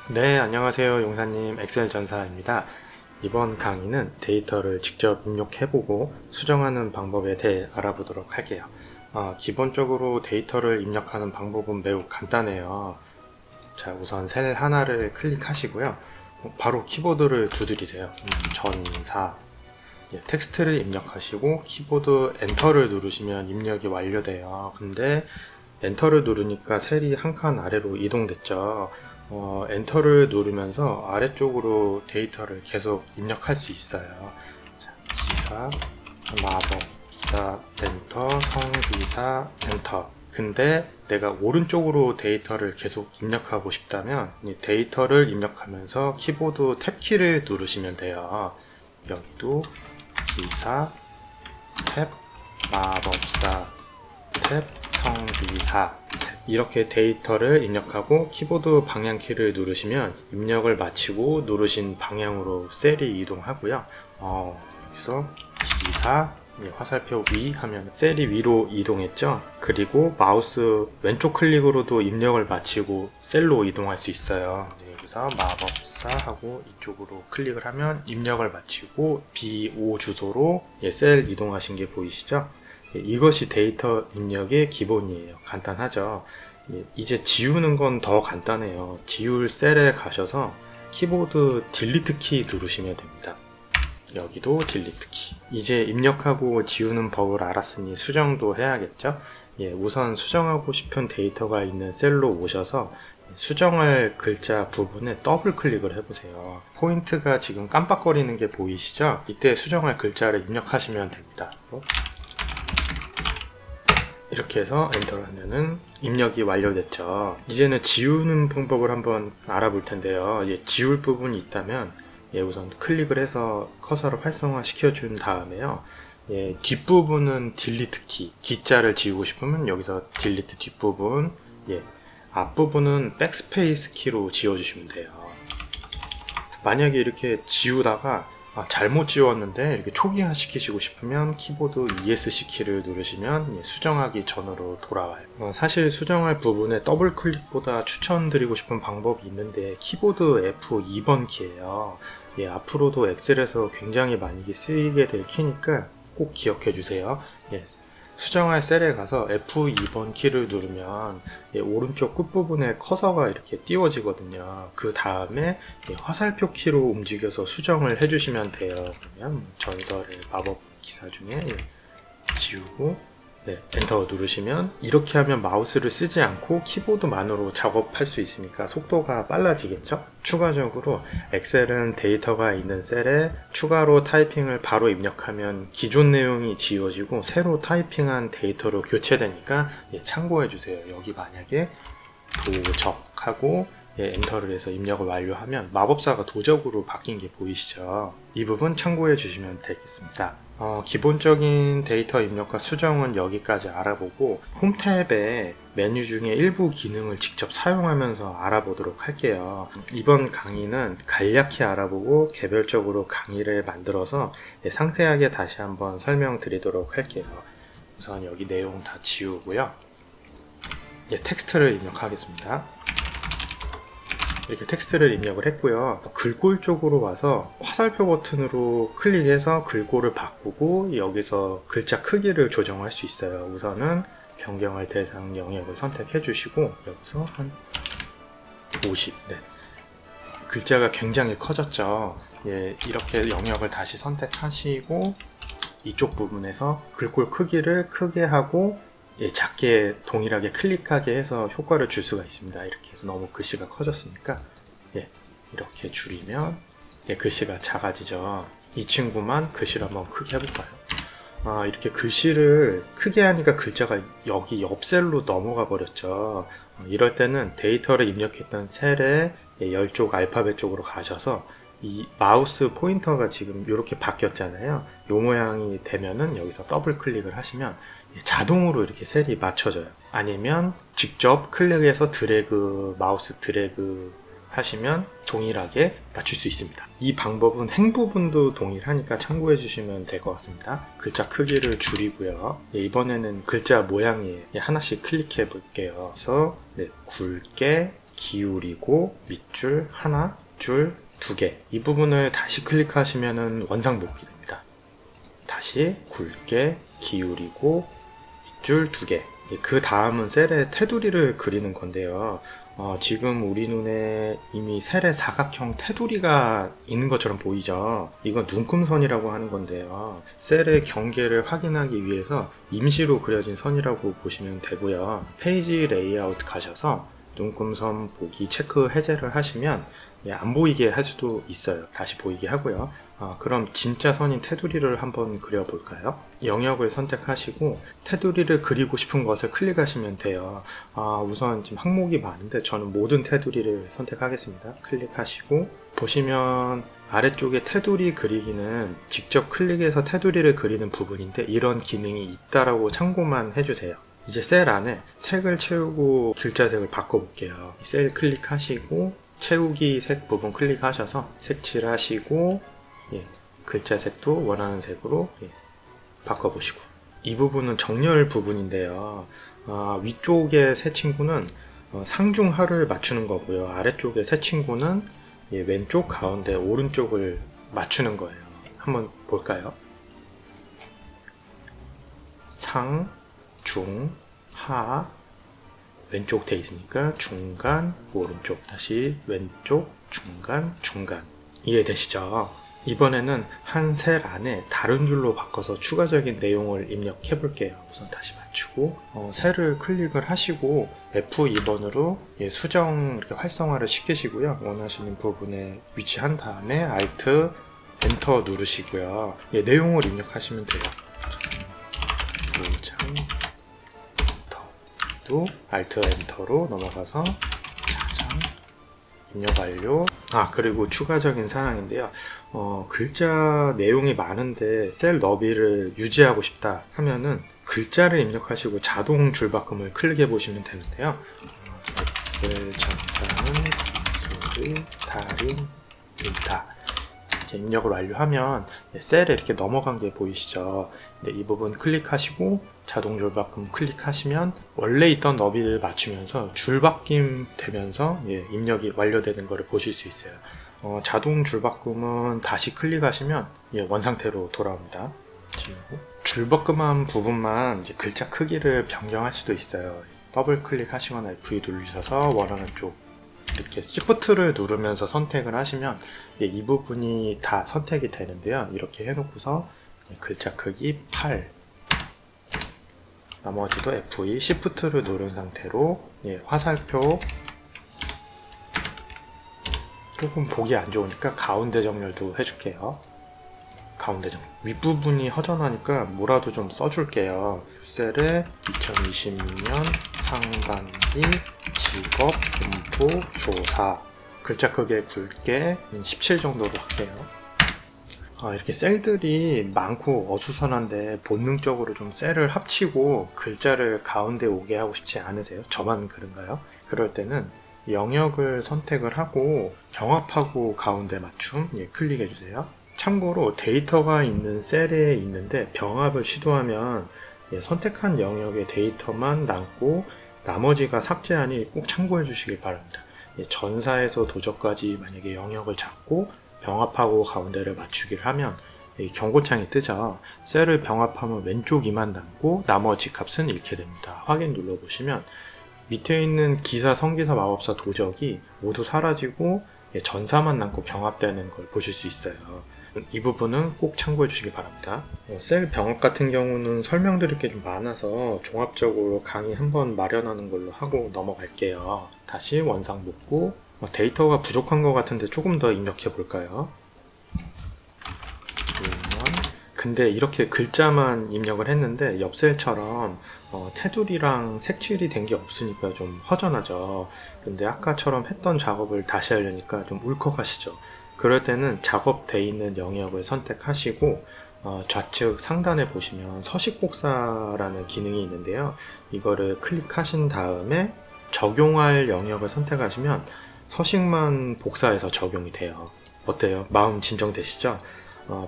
네, 안녕하세요. 용사님, 엑셀 전사입니다. 이번 강의는 데이터를 직접 입력해보고 수정하는 방법에 대해 알아보도록 할게요. 기본적으로 데이터를 입력하는 방법은 매우 간단해요. 자, 우선 셀 하나를 클릭하시고요. 바로 키보드를 두드리세요. 전사. 텍스트를 입력하시고 키보드 엔터를 누르시면 입력이 완료돼요. 근데 엔터를 누르니까 셀이 한 칸 아래로 이동됐죠. 엔터를 누르면서 아래쪽으로 데이터를 계속 입력할 수 있어요. 자, 기사, 마법사, 엔터, 성기사, 엔터. 근데 내가 오른쪽으로 데이터를 계속 입력하고 싶다면 이 데이터를 입력하면서 키보드 탭키를 누르시면 돼요. 여기도 기사, 탭, 마법사, 탭, 성기사 이렇게 데이터를 입력하고 키보드 방향키를 누르시면 입력을 마치고 누르신 방향으로 셀이 이동하고요. 여기서 기사, 화살표 위 하면 셀이 위로 이동했죠. 그리고 마우스 왼쪽 클릭으로도 입력을 마치고 셀로 이동할 수 있어요. 여기서 마법사 하고 이쪽으로 클릭을 하면 입력을 마치고 B5 주소로 셀 이동하신 게 보이시죠? 이것이 데이터 입력의 기본이에요. 간단하죠. 이제 지우는 건 더 간단해요. 지울 셀에 가셔서 키보드 딜리트 키 누르시면 됩니다. 여기도 딜리트 키. 이제 입력하고 지우는 법을 알았으니 수정도 해야겠죠? 우선 수정하고 싶은 데이터가 있는 셀로 오셔서 수정할 글자 부분에 더블 클릭을 해보세요. 포인트가 지금 깜빡거리는 게 보이시죠? 이때 수정할 글자를 입력하시면 됩니다. 이렇게 해서 엔터를 하면은 입력이 완료됐죠. 이제는 지우는 방법을 한번 알아볼 텐데요. 지울 부분이 있다면 우선 클릭을 해서 커서를 활성화 시켜준 다음에요. 뒷부분은 딜리트 키, 기자를 지우고 싶으면 여기서 딜리트 뒷부분, 앞부분은 백스페이스 키로 지워주시면 돼요. 만약에 이렇게 지우다가 잘못 지웠는데 이렇게 초기화 시키시고 싶으면 키보드 ESC 키를 누르시면 수정하기 전으로 돌아와요. 사실 수정할 부분에 더블 클릭보다 추천드리고 싶은 방법이 있는데 키보드 F2번 키예요. 앞으로도 엑셀에서 굉장히 많이 쓰이게 될 키니까 꼭 기억해 주세요. 수정할 셀에 가서 F2번 키를 누르면 오른쪽 끝부분에 커서가 이렇게 띄워지거든요. 그 다음에 화살표 키로 움직여서 수정을 해주시면 돼요. 그러면 전설의 마법 기사 중에 지우고 엔터 누르시면 이렇게 하면 마우스를 쓰지 않고 키보드만으로 작업할 수 있으니까 속도가 빨라지겠죠? 추가적으로 엑셀은 데이터가 있는 셀에 추가로 타이핑을 바로 입력하면 기존 내용이 지워지고 새로 타이핑한 데이터로 교체되니까 참고해 주세요. 여기 만약에 도적하고 엔터를 해서 입력을 완료하면 마법사가 도적으로 바뀐 게 보이시죠? 이 부분 참고해 주시면 되겠습니다. 기본적인 데이터 입력과 수정은 여기까지 알아보고 홈 탭의 메뉴 중에 일부 기능을 직접 사용하면서 알아보도록 할게요. 이번 강의는 간략히 알아보고 개별적으로 강의를 만들어서 상세하게 다시 한번 설명드리도록 할게요. 우선 여기 내용 다 지우고요. 텍스트를 입력하겠습니다. 이렇게 텍스트를 입력을 했고요. 글꼴 쪽으로 와서 화살표 버튼으로 클릭해서 글꼴을 바꾸고 여기서 글자 크기를 조정할 수 있어요. 우선은 변경할 대상 영역을 선택해 주시고 여기서 한 50. 글자가 굉장히 커졌죠. 이렇게 영역을 다시 선택하시고 이쪽 부분에서 글꼴 크기를 크게 하고 작게 동일하게 클릭하게 해서 효과를 줄 수가 있습니다. 이렇게 해서 너무 글씨가 커졌으니까 이렇게 줄이면 글씨가 작아지죠. 이 친구만 글씨를 한번 크게 해볼까요? 이렇게 글씨를 크게 하니까 글자가 여기 옆 셀로 넘어가 버렸죠. 이럴 때는 데이터를 입력했던 셀의 열쪽 알파벳 쪽으로 가셔서 이 마우스 포인터가 지금 이렇게 바뀌었잖아요. 이 모양이 되면은 여기서 더블 클릭을 하시면 자동으로 이렇게 셀이 맞춰져요. 아니면 직접 클릭해서 마우스 드래그 하시면 동일하게 맞출 수 있습니다. 이 방법은 행 부분도 동일하니까 참고해 주시면 될 것 같습니다. 글자 크기를 줄이고요. 이번에는 글자 모양이에요. 하나씩 클릭해 볼게요. 그래서 굵게 기울이고 밑줄 하나, 줄 두 개. 이 부분을 다시 클릭하시면은 원상복귀 됩니다. 다시 굵게 기울이고 밑줄 두 개. 그 다음은 셀에 테두리를 그리는 건데요. 지금 우리 눈에 이미 셀에 사각형 테두리가 있는 것처럼 보이죠. 이건 눈금선이라고 하는 건데요. 셀의 경계를 확인하기 위해서 임시로 그려진 선이라고 보시면 되고요. 페이지 레이아웃 가셔서 눈금선 보기 체크 해제를 하시면 안 보이게 할 수도 있어요. 다시 보이게 하고요. 그럼 진짜 선인 테두리를 한번 그려볼까요? 영역을 선택하시고 테두리를 그리고 싶은 것을 클릭하시면 돼요. 우선 지금 항목이 많은데 저는 모든 테두리를 선택하겠습니다. 클릭하시고 보시면 아래쪽에 테두리 그리기는 직접 클릭해서 테두리를 그리는 부분인데 이런 기능이 있다라고 참고만 해주세요. 이제 셀 안에 색을 채우고 글자색을 바꿔볼게요. 셀 클릭하시고 채우기 색 부분 클릭하셔서 색칠하시고 글자 색도 원하는 색으로 바꿔보시고, 이 부분은 정렬 부분인데요. 위쪽에 새 친구는 상중하를 맞추는 거고요. 아래쪽에 새 친구는 왼쪽, 가운데, 오른쪽을 맞추는 거예요. 한번 볼까요? 상, 중, 하, 왼쪽 돼 있으니까 중간, 오른쪽, 다시 왼쪽, 중간, 중간. 이해되시죠? 이번에는 한 셀 안에 다른 줄로 바꿔서 추가적인 내용을 입력해 볼게요. 우선 다시 맞추고 셀을 클릭을 하시고 F2번으로 수정 이렇게 활성화를 시키시고요. 원하시는 부분에 위치한 다음에 Alt 엔터 누르시고요. 내용을 입력하시면 돼요. 도장 또 Alt 엔터로 넘어가서 자장 입력 완료. 그리고 추가적인 사항인데요. 글자 내용이 많은데 셀 너비를 유지하고 싶다 하면은 글자를 입력하시고 자동 줄바꿈을 클릭해 보시면 되는데요. 엑셀 전사는 소리 달인 인타 입력을 완료하면 셀에 이렇게 넘어간 게 보이시죠? 이 부분 클릭하시고 자동 줄바꿈 클릭하시면 원래 있던 너비를 맞추면서 줄바뀜 되면서 입력이 완료되는 것을 보실 수 있어요. 자동 줄바꿈은 다시 클릭하시면 원상태로 돌아옵니다. 줄바꿈한 부분만 이제 글자 크기를 변경할 수도 있어요. 더블 클릭하시거나 F2 누르셔서 원하는 쪽 이렇게 Shift를 누르면서 선택을 하시면 이 부분이 다 선택이 되는데요. 이렇게 해놓고서 글자 크기 8, 나머지도 F2, Shift를 누른 상태로 화살표 조금 보기 안 좋으니까 가운데 정렬도 해줄게요. 가운데 정렬. 윗부분이 허전하니까 뭐라도 좀 써줄게요. 셀에 2020년 상반기 직업 분포 조사 글자 크게 굵게 17 정도로 할게요. 이렇게 셀들이 많고 어수선한데 본능적으로 좀 셀을 합치고 글자를 가운데 오게 하고 싶지 않으세요? 저만 그런가요? 그럴 때는 영역을 선택을 하고 병합하고 가운데 맞춤 클릭해 주세요. 참고로 데이터가 있는 셀에 있는데 병합을 시도하면 선택한 영역의 데이터만 남고 나머지가 삭제하니 꼭 참고해 주시길 바랍니다. 전사에서 도적까지 만약에 영역을 잡고 병합하고 가운데를 맞추기를 하면 경고창이 뜨죠. 셀을 병합하면 왼쪽 이만 남고 나머지 값은 잃게 됩니다. 확인 눌러보시면 밑에 있는 기사, 성기사, 마법사, 도적이 모두 사라지고 전사만 남고 병합되는 걸 보실 수 있어요. 이 부분은 꼭 참고해 주시기 바랍니다. 셀 병합 같은 경우는 설명드릴 게 좀 많아서 종합적으로 강의 한번 마련하는 걸로 하고 넘어갈게요. 다시 원상복구. 데이터가 부족한 것 같은데 조금 더 입력해 볼까요? 근데 이렇게 글자만 입력을 했는데 옆셀처럼 테두리랑 색칠이 된 게 없으니까 좀 허전하죠. 근데 아까처럼 했던 작업을 다시 하려니까 좀 울컥하시죠. 그럴 때는 작업되어 있는 영역을 선택하시고 좌측 상단에 보시면 서식복사라는 기능이 있는데요. 이거를 클릭하신 다음에 적용할 영역을 선택하시면 서식만 복사해서 적용이 돼요. 어때요? 마음 진정되시죠?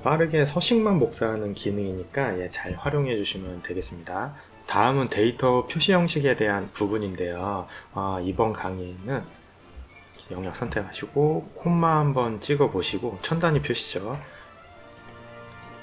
빠르게 서식만 복사하는 기능이니까 잘 활용해 주시면 되겠습니다. 다음은 데이터 표시 형식에 대한 부분인데요. 이번 강의는 영역 선택하시고 콤마 한번 찍어 보시고 천 단위 표시죠.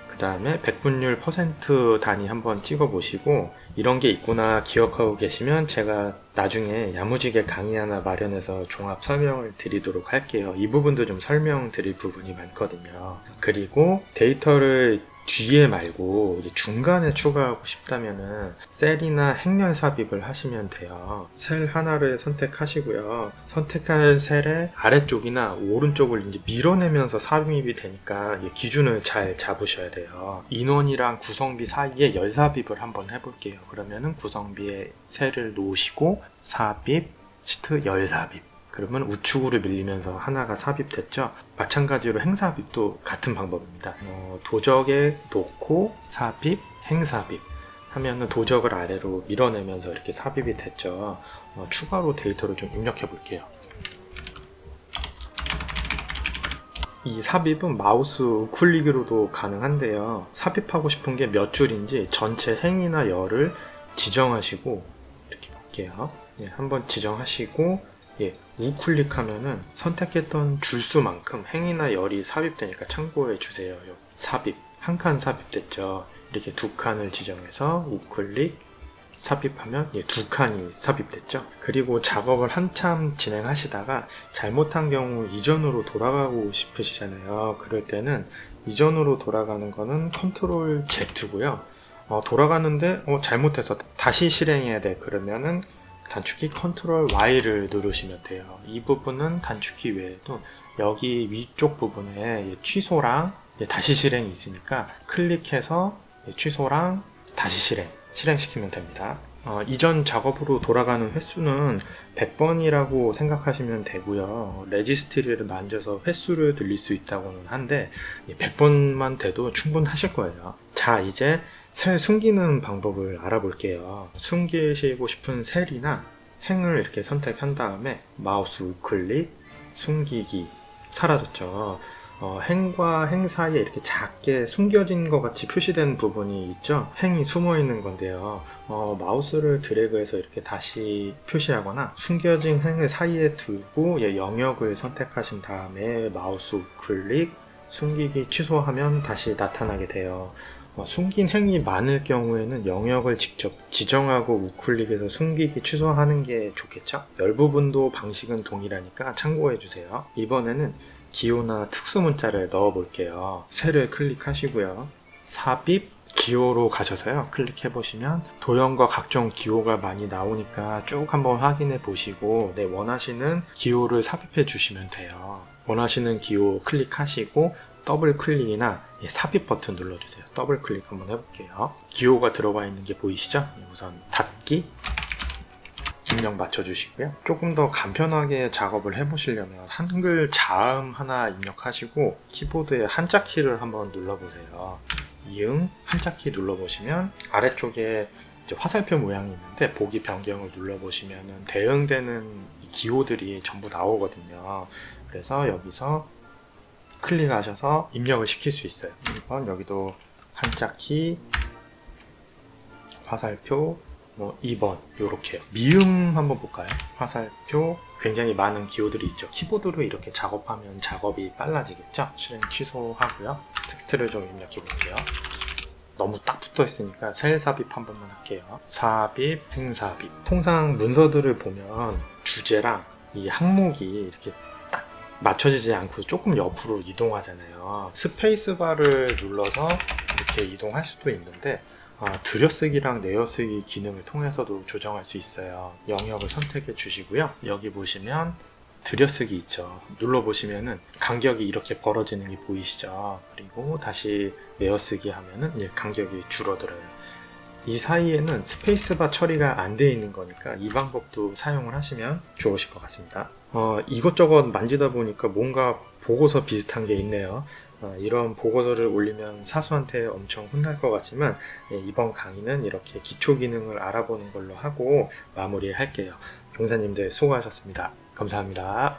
그 다음에 백분율 퍼센트 단위 한번 찍어 보시고 이런 게 있구나 기억하고 계시면 제가 나중에 야무지게 강의 하나 마련해서 종합 설명을 드리도록 할게요. 이 부분도 좀 설명드릴 부분이 많거든요. 그리고 데이터를 뒤에 말고 중간에 추가하고 싶다면은 셀이나 행렬 삽입을 하시면 돼요. 셀 하나를 선택하시고요. 선택한 셀의 아래쪽이나 오른쪽을 이제 밀어내면서 삽입이 되니까 기준을 잘 잡으셔야 돼요. 인원이랑 구성비 사이에 열 삽입을 한번 해볼게요. 그러면은 구성비에 셀을 놓으시고 삽입, 시트 열 삽입. 그러면 우측으로 밀리면서 하나가 삽입됐죠. 마찬가지로 행삽입도 같은 방법입니다. 도적에 놓고 삽입, 행삽입 하면은 도적을 아래로 밀어내면서 이렇게 삽입이 됐죠. 추가로 데이터를 좀 입력해 볼게요. 이 삽입은 마우스 우클릭으로도 가능한데요. 삽입하고 싶은 게 몇 줄인지 전체 행이나 열을 지정하시고 이렇게 볼게요. 한번 지정하시고 우클릭하면은 선택했던 줄수만큼 행이나 열이 삽입되니까 참고해 주세요. 삽입, 한 칸 삽입됐죠. 이렇게 두 칸을 지정해서 우클릭, 삽입하면 두 칸이 삽입됐죠. 그리고 작업을 한참 진행하시다가 잘못한 경우 이전으로 돌아가고 싶으시잖아요. 그럴 때는 이전으로 돌아가는 거는 컨트롤 Z고요. 돌아가는데 잘못해서 다시 실행해야 돼. 그러면은 단축키 컨트롤 Y를 누르시면 돼요. 이 부분은 단축키 외에도 여기 위쪽 부분에 취소랑 다시 실행이 있으니까 클릭해서 취소랑 다시 실행시키면 됩니다. 이전 작업으로 돌아가는 횟수는 100번이라고 생각하시면 되고요. 레지스트리를 만져서 횟수를 늘릴 수 있다고는 한데 100번만 돼도 충분하실 거예요. 자, 이제 셀 숨기는 방법을 알아볼게요. 숨기시고 싶은 셀이나 행을 이렇게 선택한 다음에 마우스 우클릭, 숨기기, 사라졌죠. 행과 행 사이에 이렇게 작게 숨겨진 것 같이 표시된 부분이 있죠. 행이 숨어 있는 건데요. 마우스를 드래그해서 이렇게 다시 표시하거나 숨겨진 행을 사이에 두고 영역을 선택하신 다음에 마우스 우클릭, 숨기기 취소하면 다시 나타나게 돼요. 숨긴 행이 많을 경우에는 영역을 직접 지정하고 우클릭해서 숨기기 취소하는 게 좋겠죠? 열 부분도 방식은 동일하니까 참고해 주세요. 이번에는 기호나 특수문자를 넣어 볼게요. 셀을 클릭하시고요. 삽입, 기호로 가셔서요. 클릭해 보시면 도형과 각종 기호가 많이 나오니까 쭉 한번 확인해 보시고 원하시는 기호를 삽입해 주시면 돼요. 원하시는 기호 클릭하시고 더블 클릭이나 삽입 버튼 눌러주세요. 더블 클릭 한번 해볼게요. 기호가 들어가 있는 게 보이시죠? 우선 닫기, 입력 맞춰주시고요. 조금 더 간편하게 작업을 해보시려면 한글 자음 하나 입력하시고 키보드에 한자키를 한번 눌러보세요. 이응 한자키 눌러보시면 아래쪽에 이제 화살표 모양이 있는데 보기 변경을 눌러보시면 대응되는 기호들이 전부 나오거든요. 그래서 여기서 클릭하셔서 입력을 시킬 수 있어요. 1번 여기도 한자키, 화살표, 2번 요렇게요. 미음 한번 볼까요? 화살표, 굉장히 많은 기호들이 있죠. 키보드로 이렇게 작업하면 작업이 빨라지겠죠? 실행 취소하고요. 텍스트를 좀 입력해 볼게요. 너무 딱 붙어 있으니까 셀 삽입 한 번만 할게요. 삽입, 행삽입. 통상 문서들을 보면 주제랑 이 항목이 이렇게 맞춰지지 않고 조금 옆으로 이동하잖아요. 스페이스바를 눌러서 이렇게 이동할 수도 있는데 들여쓰기랑 내어쓰기 기능을 통해서도 조정할 수 있어요. 영역을 선택해 주시고요. 여기 보시면 들여쓰기 있죠. 눌러보시면은 간격이 이렇게 벌어지는 게 보이시죠. 그리고 다시 내어쓰기 하면은 간격이 줄어들어요. 이 사이에는 스페이스바 처리가 안 되어 있는 거니까 이 방법도 사용을 하시면 좋으실 것 같습니다. 이것저것 만지다 보니까 뭔가 보고서 비슷한 게 있네요. 이런 보고서를 올리면 사수한테 엄청 혼날 것 같지만 이번 강의는 이렇게 기초 기능을 알아보는 걸로 하고 마무리할게요. 용사님들 수고하셨습니다. 감사합니다.